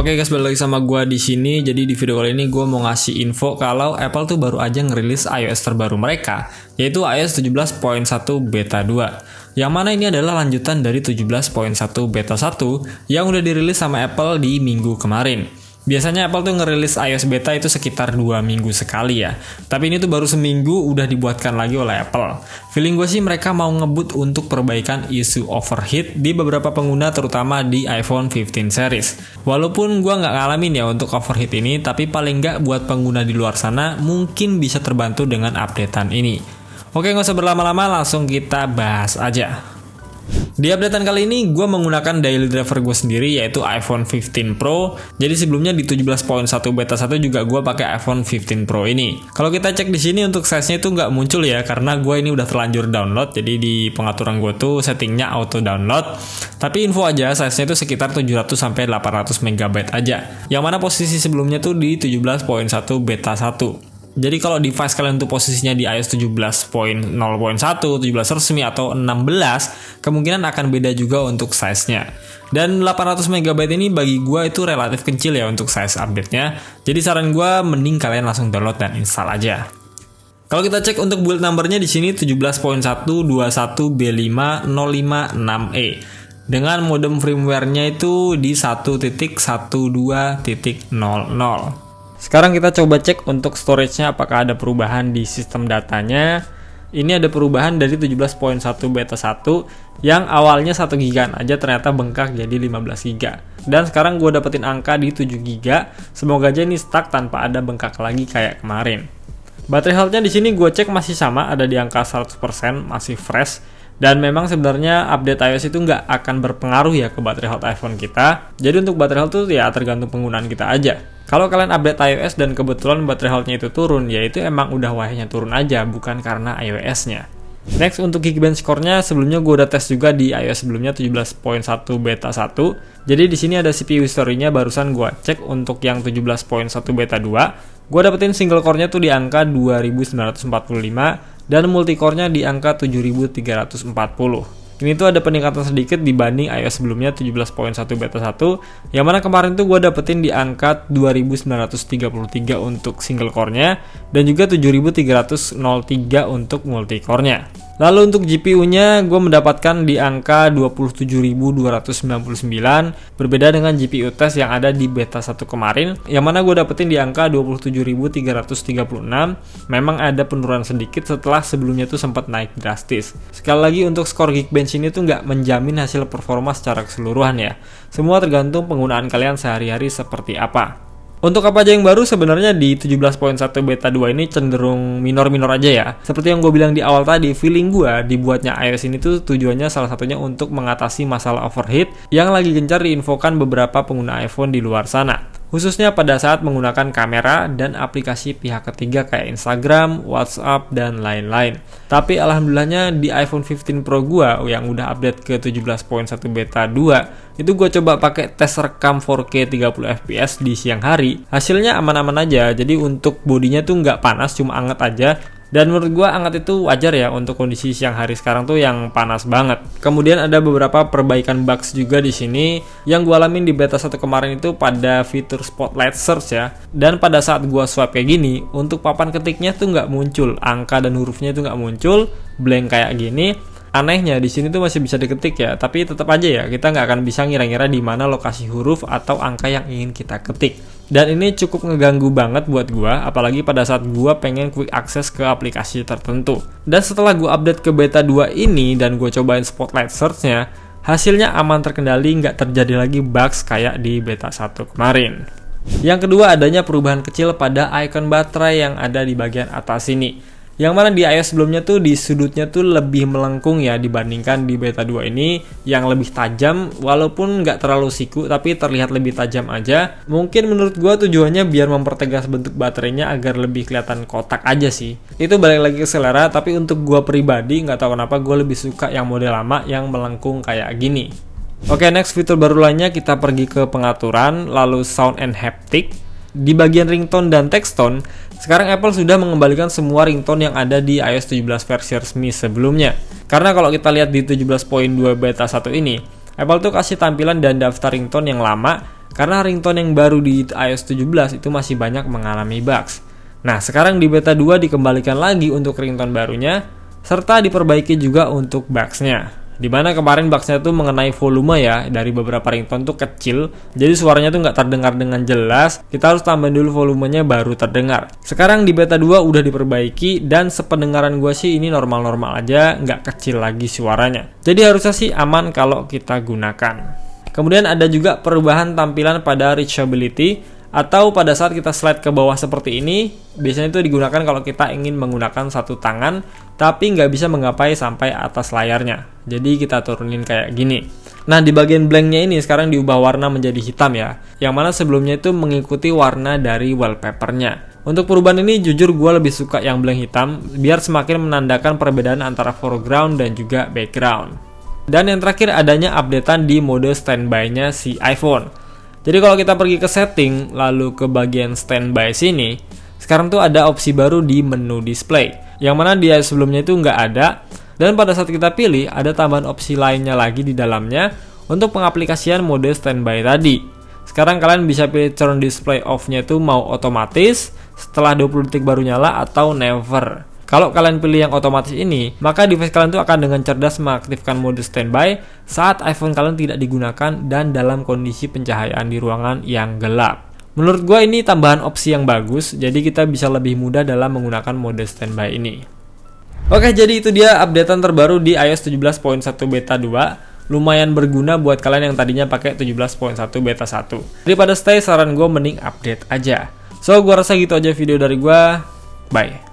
Oke guys, balik lagi sama gua di sini. Jadi di video kali ini gua mau ngasih info kalau Apple tuh baru aja ngerilis iOS terbaru mereka, yaitu iOS 17.1 Beta 2. Yang mana ini adalah lanjutan dari 17.1 Beta 1 yang udah dirilis sama Apple di minggu kemarin. Biasanya Apple tuh ngerilis iOS beta itu sekitar 2 minggu sekali ya. Tapi ini tuh baru seminggu udah dibuatkan lagi oleh Apple. Feeling gue sih mereka mau ngebut untuk perbaikan isu overheat di beberapa pengguna terutama di iPhone 15 series. Walaupun gue nggak ngalamin ya untuk overheat ini, tapi paling nggak buat pengguna di luar sana mungkin bisa terbantu dengan updatean ini. Oke, nggak usah berlama-lama, langsung kita bahas aja. Di updatean kali ini gue menggunakan daily driver gue sendiri yaitu iPhone 15 Pro. Jadi sebelumnya di 17.1 Beta 1 juga gue pakai iPhone 15 Pro ini. Kalau kita cek di sini untuk size-nya itu nggak muncul ya karena gue ini udah terlanjur download. Jadi di pengaturan gue tuh settingnya auto download. Tapi info aja size-nya itu sekitar 700 sampai 800 MB aja. Yang mana posisi sebelumnya tuh di 17.1 Beta 1. Jadi kalau device kalian tuh posisinya di iOS 17.0.1, 17 resmi atau 16, kemungkinan akan beda juga untuk size-nya. Dan 800 MB ini bagi gue itu relatif kecil ya untuk size update-nya. Jadi saran gue mending kalian langsung download dan install aja. Kalau kita cek untuk build number-nya di sini 17.121B5.056E. Dengan modem firmware-nya itu di 1.12.00. Sekarang kita coba cek untuk storage-nya apakah ada perubahan di sistem datanya. Ini ada perubahan dari 17.1 Beta 1 yang awalnya 1 GB aja ternyata bengkak jadi 15 GB. Dan sekarang gue dapetin angka di 7 GB. Semoga aja ini stuck tanpa ada bengkak lagi kayak kemarin. Baterai health-nya di sini gue cek masih sama, ada di angka 100%, masih fresh. Dan memang sebenarnya update iOS itu nggak akan berpengaruh ya ke baterai health iPhone kita. Jadi untuk baterai health itu ya tergantung penggunaan kita aja. Kalau kalian update iOS dan kebetulan baterai health-nya itu turun, ya itu emang udah wahnya turun aja, bukan karena iOS-nya. Next untuk Geekbench score-nya, sebelumnya gue udah tes juga di iOS sebelumnya 17.1 Beta 1. Jadi di sini ada CPU history-nya barusan gue cek untuk yang 17.1 Beta 2. Gue dapetin single core-nya tuh di angka 2945 dan multicore-nya di angka 7340. Ini tuh ada peningkatan sedikit dibanding iOS sebelumnya 17.1 Beta 1, yang mana kemarin tuh gue dapetin di angka 2933 untuk single core-nya dan juga 7303 untuk multicore-nya. Lalu untuk GPU-nya gue mendapatkan di angka 27.299, berbeda dengan GPU test yang ada di Beta 1 kemarin, yang mana gue dapetin di angka 27.336. Memang ada penurunan sedikit setelah sebelumnya tuh sempat naik drastis. Sekali lagi untuk skor Geekbench ini tuh nggak menjamin hasil performa secara keseluruhan ya. Semua tergantung penggunaan kalian sehari-hari seperti apa. Untuk apa aja yang baru sebenarnya di 17.1 Beta 2 ini cenderung minor-minor aja ya. Seperti yang gue bilang di awal tadi, feeling gue dibuatnya iOS ini tuh tujuannya salah satunya untuk mengatasi masalah overheat yang lagi gencar diinfokan beberapa pengguna iPhone di luar sana. Khususnya pada saat menggunakan kamera dan aplikasi pihak ketiga kayak Instagram, WhatsApp, dan lain-lain. Tapi alhamdulillahnya di iPhone 15 Pro gua yang udah update ke 17.1 Beta 2, itu gua coba pakai tes rekam 4K 30 fps di siang hari. Hasilnya aman-aman aja, jadi untuk bodinya tuh nggak panas, cuma anget aja. Dan menurut gue anget itu wajar ya untuk kondisi siang hari sekarang tuh yang panas banget. Kemudian ada beberapa perbaikan bugs juga di sini yang gue alamin di Beta 1 kemarin itu pada fitur Spotlight Search ya. Dan pada saat gue swipe kayak gini, untuk papan ketiknya tuh nggak muncul, angka dan hurufnya itu nggak muncul, blank kayak gini. Anehnya di sini tuh masih bisa diketik ya, tapi tetap aja ya kita nggak akan bisa ngira-ngira di mana lokasi huruf atau angka yang ingin kita ketik. Dan ini cukup ngeganggu banget buat gua, apalagi pada saat gua pengen quick access ke aplikasi tertentu. Dan setelah gua update ke Beta 2 ini dan gua cobain Spotlight Search-nya, hasilnya aman terkendali, nggak terjadi lagi bugs kayak di Beta 1 kemarin. Yang kedua, adanya perubahan kecil pada icon baterai yang ada di bagian atas ini. Yang mana di iOS sebelumnya tuh di sudutnya tuh lebih melengkung ya dibandingkan di Beta 2 ini yang lebih tajam, walaupun nggak terlalu siku tapi terlihat lebih tajam aja. Mungkin menurut gua tujuannya biar mempertegas bentuk baterainya agar lebih kelihatan kotak aja sih. Itu balik lagi ke selera, tapi untuk gua pribadi nggak tahu kenapa gua lebih suka yang model lama yang melengkung kayak gini. Oke, next fitur baru lainnya kita pergi ke pengaturan, lalu sound and haptic. Di bagian ringtone dan text tone, sekarang Apple sudah mengembalikan semua ringtone yang ada di iOS 17 versi resmi sebelumnya. Karena kalau kita lihat di 17.2 Beta 1 ini, Apple tuh kasih tampilan dan daftar ringtone yang lama karena ringtone yang baru di iOS 17 itu masih banyak mengalami bugs. Nah, sekarang di beta 2 dikembalikan lagi untuk ringtone barunya, serta diperbaiki juga untuk bugs-nya. Dimana kemarin bugsnya tuh mengenai volume ya, dari beberapa ringtone tuh kecil, jadi suaranya tuh nggak terdengar dengan jelas, kita harus tambahin dulu volumenya baru terdengar. Sekarang di beta 2 udah diperbaiki, dan sependengaran gue sih ini normal-normal aja, nggak kecil lagi suaranya. Jadi harusnya sih aman kalau kita gunakan. Kemudian ada juga perubahan tampilan pada reachability, atau pada saat kita slide ke bawah seperti ini, biasanya itu digunakan kalau kita ingin menggunakan satu tangan, tapi nggak bisa menggapai sampai atas layarnya. Jadi kita turunin kayak gini. Nah, di bagian blanknya ini sekarang diubah warna menjadi hitam ya, yang mana sebelumnya itu mengikuti warna dari wallpapernya. Untuk perubahan ini jujur gue lebih suka yang blank hitam, biar semakin menandakan perbedaan antara foreground dan juga background. Dan yang terakhir adanya updatean di mode standby-nya si iPhone. Jadi kalau kita pergi ke setting, lalu ke bagian standby sini, sekarang tuh ada opsi baru di menu display, yang mana dia sebelumnya itu nggak ada, dan pada saat kita pilih, ada tambahan opsi lainnya lagi di dalamnya untuk pengaplikasian mode standby tadi. Sekarang kalian bisa pilih turn display off-nya itu mau otomatis, setelah 20 detik baru nyala, atau never. Kalau kalian pilih yang otomatis ini, maka device kalian tuh akan dengan cerdas mengaktifkan mode standby saat iPhone kalian tidak digunakan dan dalam kondisi pencahayaan di ruangan yang gelap. Menurut gue ini tambahan opsi yang bagus, jadi kita bisa lebih mudah dalam menggunakan mode standby ini. Oke, jadi itu dia updatean terbaru di iOS 17.1 beta 2. Lumayan berguna buat kalian yang tadinya pakai 17.1 beta 1. Daripada stay, saran gue mending update aja. So, gue rasa gitu aja video dari gue. Bye.